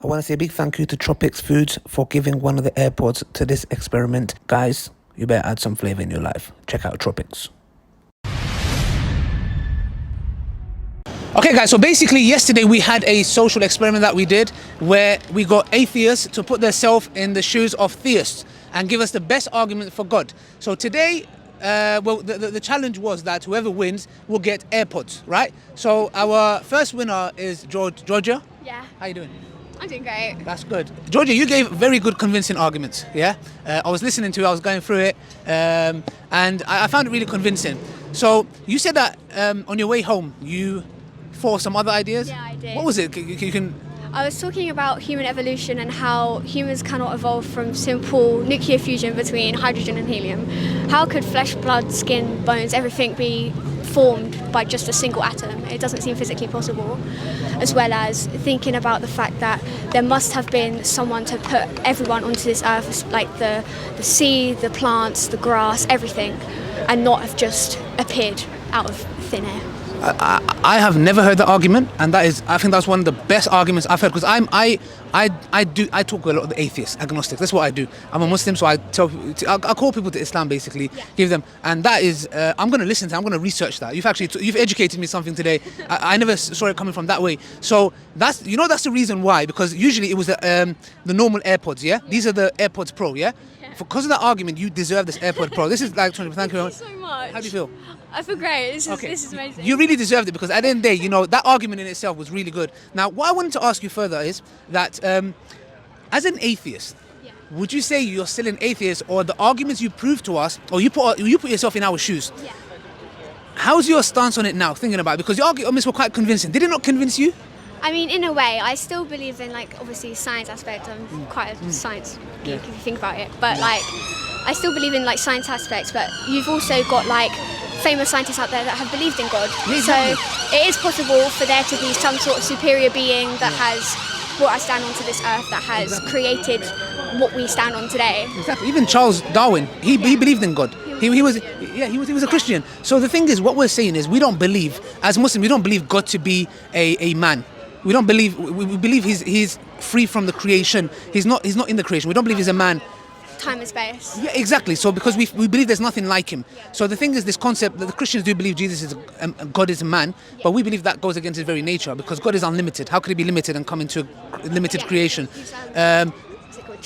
I want to say a big thank you to Tropics Foods for giving one of the Airpods to this experiment. Guys, you better add some flavor in your life. Check out Tropics. Okay guys, so basically yesterday we had a social experiment that we did where we got atheists to put themselves in the shoes of theists and give us the best argument for God. So today, the challenge was that whoever wins will get AirPods, right? So our first winner is Georgia. Yeah. How you doing? I'm doing great. That's good. Georgia, you gave very good convincing arguments, yeah? I was listening to it, I was going through it, and I found it really convincing. So you said that on your way home, you thought some other ideas? Yeah, I did. What was it? You can... I was talking about human evolution and how humans cannot evolve from simple nuclear fusion between hydrogen and helium. How could flesh, blood, skin, bones, everything be formed by just a single atom? It doesn't seem physically possible. As well as thinking about the fact that there must have been someone to put everyone onto this earth, like the sea, the plants, the grass, everything, and not have just appeared out of thin air. I have never heard the argument, and I think that's one of the best arguments I've heard, because I talk with a lot of the atheists, agnostics. That's what I do. I'm a Muslim, so I call people to Islam, basically, give them, and that is I'm going to listen to. I'm going to research that. You've educated me something today. I never saw it coming from that way. So that's the reason why, because usually it was the normal AirPods. Yeah, these are the AirPods Pro. Yeah. Because of that argument, you deserve this AirPod Pro. This is like, thank you very much. Thank you so much. How do you feel? I feel great. This is amazing. You really deserved it, because at the end of the day, that argument in itself was really good. Now, what I wanted to ask you further is that, as an atheist, would you say you're still an atheist, or the arguments you proved to us, or you put yourself in our shoes? Yeah. How's your stance on it now, thinking about it? Because your arguments were quite convincing. Did it not convince you? I mean, in a way, I still believe in, like, obviously science aspect. I'm quite a science geek if you think about it. But like, I still believe in like science aspects. But you've also got like famous scientists out there that have believed in God. Yeah, exactly. So it is possible for there to be some sort of superior being that has brought us down onto this earth, that has created what we stand on today. Exactly. Even Charles Darwin, he believed in God. He was a Christian. So the thing is, what we're saying is, we don't believe, as Muslims, we don't believe God to be a man. We don't believe. We believe he's free from the creation. He's not in the creation. We don't believe he's a man. Time and space. Yeah, exactly. So because we believe there's nothing like him. So the thing is, this concept that the Christians do believe Jesus is God is a man, but we believe that goes against his very nature, because God is unlimited. How could he be limited and come into a limited creation? Is it called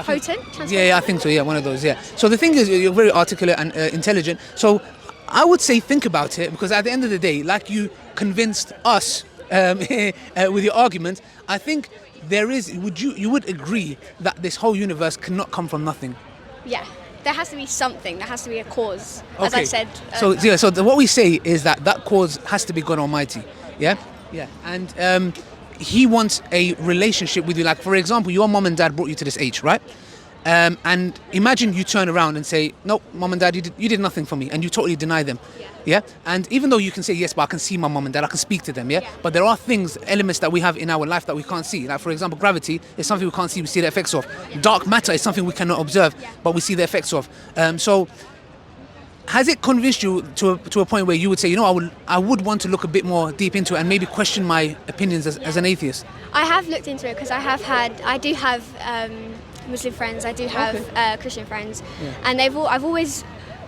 potent? Yeah, I think so. Yeah, one of those. Yeah. So the thing is, you're very articulate and intelligent. So I would say think about it, because at the end of the day, like you convinced us with your argument, I think you would agree that this whole universe cannot come from nothing? Yeah, there has to be something. There has to be a cause, as I said. So what we say is that cause has to be God Almighty. Yeah, and He wants a relationship with you. Like, for example, your mom and dad brought you to this age, right? And imagine you turn around and say, no, mom and dad, you did nothing for me, and you totally deny them. Yeah. And even though you can say, yes, but I can see my mom and dad, I can speak to them, yeah? But there are elements that we have in our life that we can't see. Like, for example, gravity is something we can't see, we see the effects of. Dark matter is something we cannot observe, but we see the effects of. So has it convinced you to a point where you would say, I would want to look a bit more deep into it and maybe question my opinions as an atheist? I have looked into it, because I do have Muslim friends, I do have Christian friends, and I've always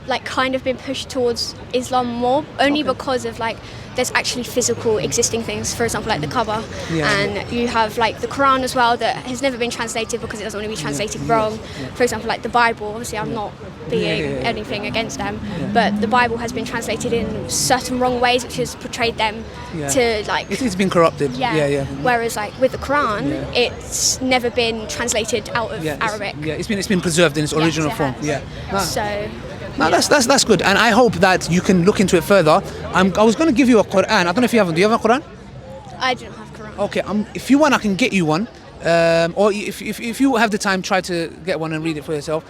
like kind of been pushed towards Islam more, only because of like there's actually physical existing things, for example like the Kaaba, and you have like the Quran as well that has never been translated because it doesn't want to be translated wrong. For example, like the Bible, obviously I'm not being anything against them, but the Bible has been translated in certain wrong ways, which has portrayed them to like it's been corrupted. Whereas like with the Quran, it's never been translated out of Arabic. It's been preserved in its original form. So no, that's good, and I hope that you can look into it further. I was going to give you a Quran. I don't know if you have one. Do you have a Quran? I don't have Quran. Okay, if you want, I can get you one. Or if you have the time, try to get one and read it for yourself.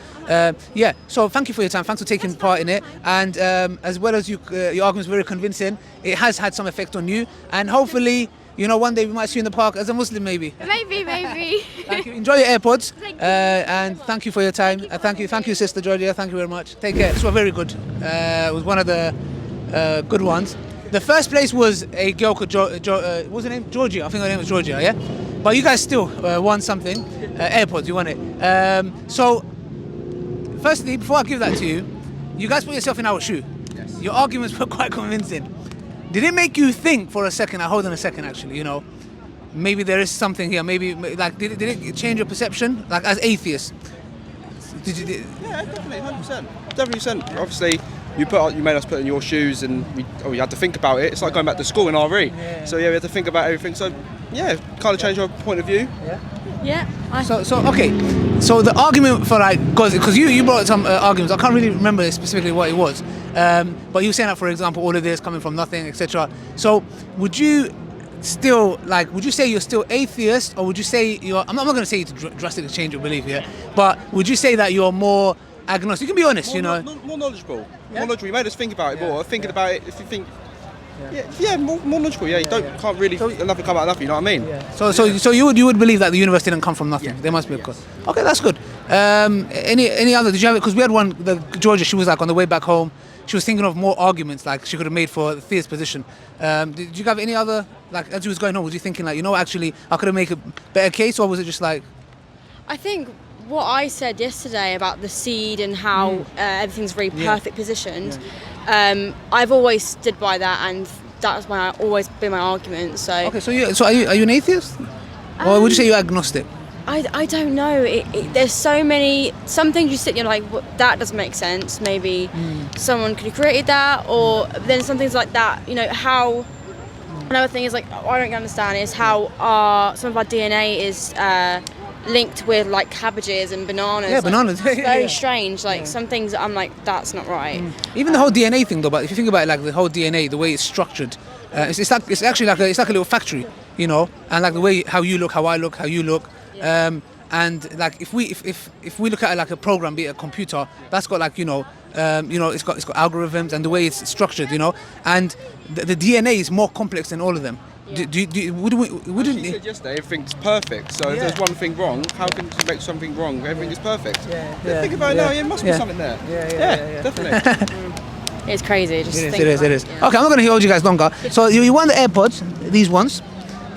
So thank you for your time. Thanks for taking part in it. And as well as your argument's very convincing, it has had some effect on you. And hopefully, one day we might see you in the park as a Muslim, maybe. Maybe. Thank you. Enjoy your AirPods. And thank you for your time. Thank you, Sister Georgia. Thank you very much. Take care. This was very good. It was one of the good ones. the first place was a girl called what's her name? Georgia. I think her name was Georgia. Yeah. But you guys still won something. Airpods. You won it. So, firstly, before I give that to you, you guys put yourself in our shoe. Yes. Your arguments were quite convincing. Did it make you think for a second? Hold on a second. Actually, you know, maybe there is something here. Maybe like did it change your perception? Like as atheists. Yeah, definitely, 100%. Definitely, obviously, you made us put in your shoes, and we had to think about it. It's like going back to school in RE. Yeah. So yeah, we had to think about everything. So yeah, kind of changed our point of view. Yeah. So okay. So the argument for like, because you brought some arguments. I can't really remember specifically what it was. But you were saying that, for example, all of this coming from nothing, etc. So would you still would you say you're still atheist, or would you say you're? I'm not going to say you to drastically change your belief here, but would you say that you're more agnostic? You can be honest, more knowledgeable. Yeah? More knowledgeable. You made us think about it more. Thinking about it, if you think. Yeah, more knowledgeable. Yeah, can't really nothing come out of nothing. You know what I mean? Yeah. So you would believe that the universe didn't come from nothing. Yeah. There must be a cause. Okay, that's good. Any other? Did you have it? Because we had one. The Georgia, she was like on the way back home. She was thinking of more arguments like she could have made for the theist position. Did you have any other, like as you was going on, was you thinking like, you know, actually I could have made a better case, or was it just like? I think what I said yesterday about the seed and how everything's very perfect positioned, I've always stood by that, and that's always been my argument. So okay, so are you an atheist, or would you say you're agnostic? I don't know. There's so many. Some things you sit and you're like, that doesn't make sense. Maybe someone could have created that, or then some things like that. You know how. Another thing is like I don't understand is how some of our DNA is linked with like cabbages and bananas. Yeah, bananas. It's very strange. Like some things I'm like, that's not right. Even the whole DNA thing though, but if you think about it, like the whole DNA, the way it's structured, it's actually like a little factory, you know, and like the way how you look, how I look, how you look. And like if we look at it like a program, be it a computer, that's got like it's got algorithms and the way it's structured, you know, and the DNA is more complex than all of them. Yeah. Wouldn't you said yesterday everything's perfect, so if there's one thing wrong, how can you make something wrong? Everything is perfect. Think about it now, there must be something there. Yeah, definitely. It's crazy. It is. Okay, I'm not going to hold you guys longer. So you won the AirPods, these ones,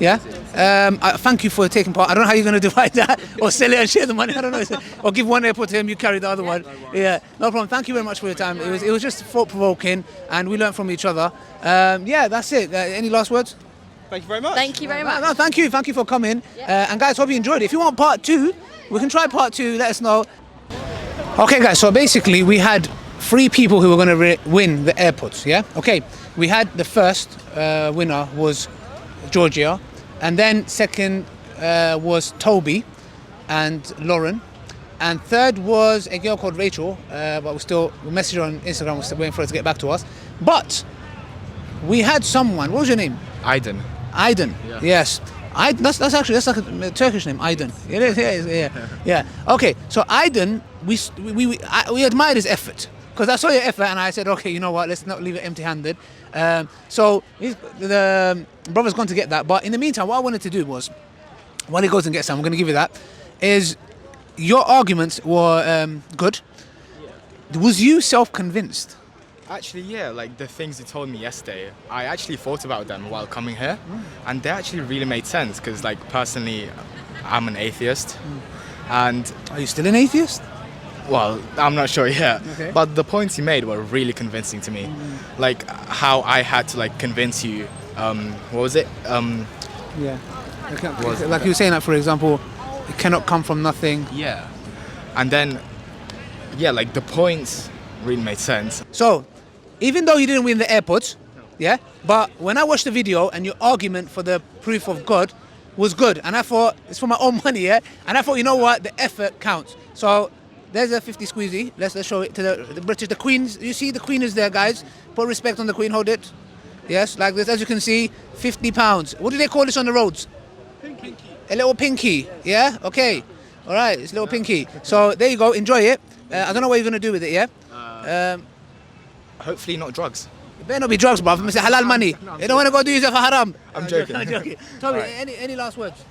yeah. I thank you for taking part. I don't know how you're going to divide that, or sell it and share the money. I don't know, or give one AirPod to him, you carry the other one. Yeah, no problem. Thank you very much for your time. It was just thought provoking, and we learned from each other. That's it. Any last words? Thank you very much. Thank you very much. No, thank you for coming. And guys, hope you enjoyed it. If you want part 2, we can try part 2. Let us know. Okay, guys. So basically, we had 3 people who were going to win the AirPods. Yeah. Okay. We had the first winner was Georgia. And then second was Toby and Lauren. And third was a girl called Rachel, but we messaged her on Instagram, we're still waiting for her to get back to us. But we had someone, what was your name? Aiden. Yeah. Yes. That's like a Turkish name, Aiden. It is, yeah. Okay, so Aiden, we admired his effort. Because I saw your effort and I said, okay, you know what, let's not leave it empty-handed. So the brother's gone to get that. But in the meantime, what I wanted to do was, while he goes and gets some, I'm going to give you that, is your arguments were good. Was you self-convinced? Actually, yeah, like the things you told me yesterday, I actually thought about them while coming here. And they actually really made sense because, like, personally, I'm an atheist. And are you still an atheist? Well, I'm not sure yet, okay. But the points you made were really convincing to me. Like how I had to like convince you. What was it? Yeah. Like you were saying that, for example, it cannot come from nothing. Yeah. And then, like the points really made sense. So, even though you didn't win the AirPods, yeah, but when I watched the video and your argument for the proof of God was good, and I thought it's for my own money, yeah, and I thought, you know what, the effort counts. So. There's a 50 squeezy. Let's show it to the British. The Queen's. You see, the Queen is there, guys. Put respect on the Queen. Hold it. Yes, like this. As you can see, £50. What do they call this on the roads? Pinky. A little pinky. Yeah. Okay. All right. It's a little pinky. So there you go. Enjoy it. I don't know what you're gonna do with it. Yeah. Hopefully not drugs. It better not be drugs, bruv. It's halal money. You don't want to go do yourself a haram. I'm joking. Toby, right. any last words?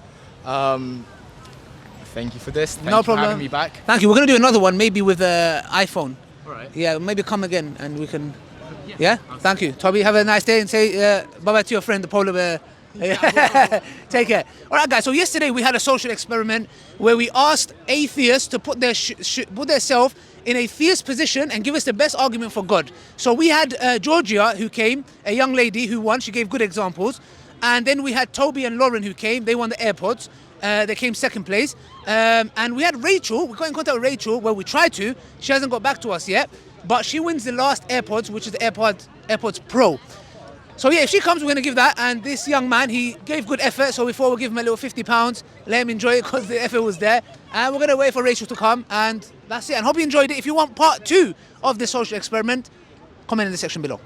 Thank you for this. Thank no you problem. For having me back. Thank you. We're going to do another one, maybe with iPhone. All right. Yeah, maybe come again and we can Yeah? Thank you. Toby, have a nice day and say bye-bye to your friend, the polar bear. Take care. All right, guys. So yesterday we had a social experiment where we asked atheists to put themselves in a theist position and give us the best argument for God. So we had Georgia, who came, a young lady who won. She gave good examples. And then we had Toby and Lauren, who came. They won the Airpods. They came second place. And we had Rachel. We got in contact with Rachel. Well, we tried to. She hasn't got back to us yet. But she wins the last Airpods, which is the Airpods Pro. So yeah, if she comes, we're going to give that. And this young man, he gave good effort. So we thought we'll give him a little £50. Let him enjoy it because the effort was there. And we're going to wait for Rachel to come. And that's it. And hope you enjoyed it. If you want part 2 of the social experiment, comment in the section below.